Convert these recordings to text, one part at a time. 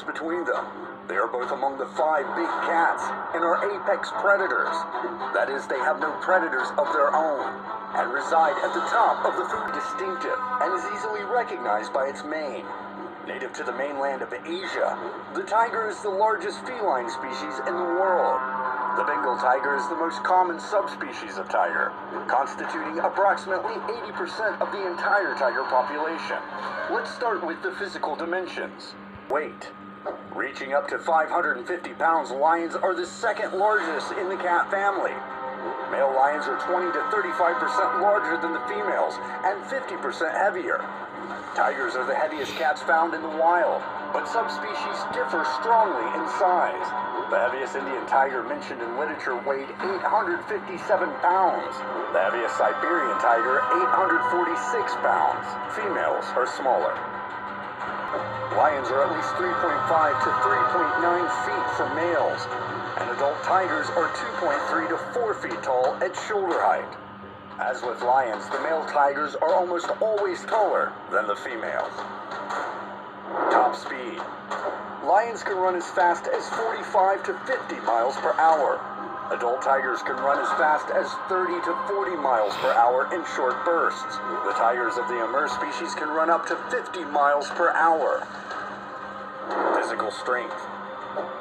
Between them. They are both among the 5 big cats and are apex predators. That is, they have no predators of their own and reside at the top of the food distinctive and is easily recognized by its mane. Native to the mainland of Asia, the tiger is the largest feline species in the world. The Bengal tiger is the most common subspecies of tiger, constituting approximately 80% of the entire tiger population. Let's start with the physical dimensions. Weight. Reaching up to 550 pounds, lions are the second largest in the cat family. Male lions are 20 to 35% larger than the females and 50% heavier. Tigers are the heaviest cats found in the wild, but subspecies differ strongly in size. The heaviest Indian tiger mentioned in literature weighed 857 pounds. The heaviest Siberian tiger, 846 pounds. Females are smaller. Lions are at least 3.5 to 3.9 feet for males, and adult tigers are 2.3 to 4 feet tall at shoulder height. As with lions, the male tigers are almost always taller than the females. Top speed. Lions can run as fast as 45 to 50 miles per hour. Adult tigers can run as fast as 30 to 40 miles per hour in short bursts. The tigers of the emerged species can run up to 50 miles per hour. Physical strength.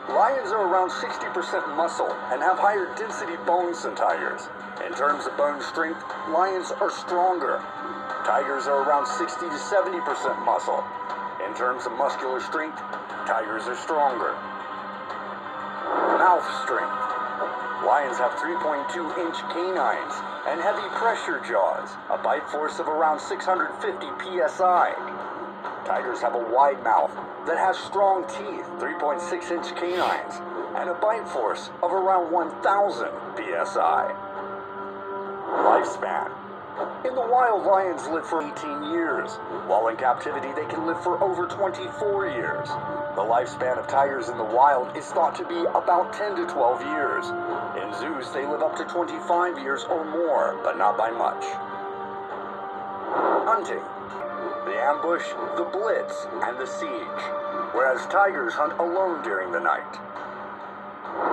Lions are around 60% muscle and have higher density bones than tigers. In terms of bone strength, lions are stronger. Tigers are around 60 to 70% muscle. In In terms of muscular strength, tigers are stronger. Mouth strength. Lions have 3.2-inch canines and heavy pressure jaws, a bite force of around 650 psi. Tigers have a wide mouth that has strong teeth, 3.6-inch canines, and a bite force of around 1,000 psi. Lifespan. In the wild, lions live for 18 years, while in captivity they can live for over 24 years. The lifespan of tigers in the wild is thought to be about 10 to 12 years. In zoos, they live up to 25 years or more, but not by much. Hunting. The ambush, the blitz, and the siege, whereas tigers hunt alone during the night.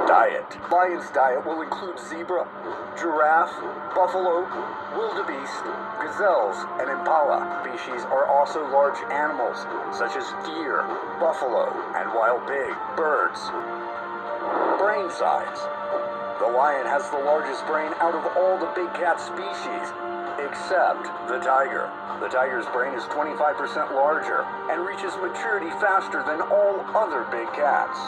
Diet. Lion's diet will include zebra, giraffe, buffalo, wildebeest, gazelles, and impala. Species are also large animals, such as deer, buffalo, and wild pig, birds. Brain size. The lion has the largest brain out of all the big cat species, except the tiger. The tiger's brain is 25% larger and reaches maturity faster than all other big cats.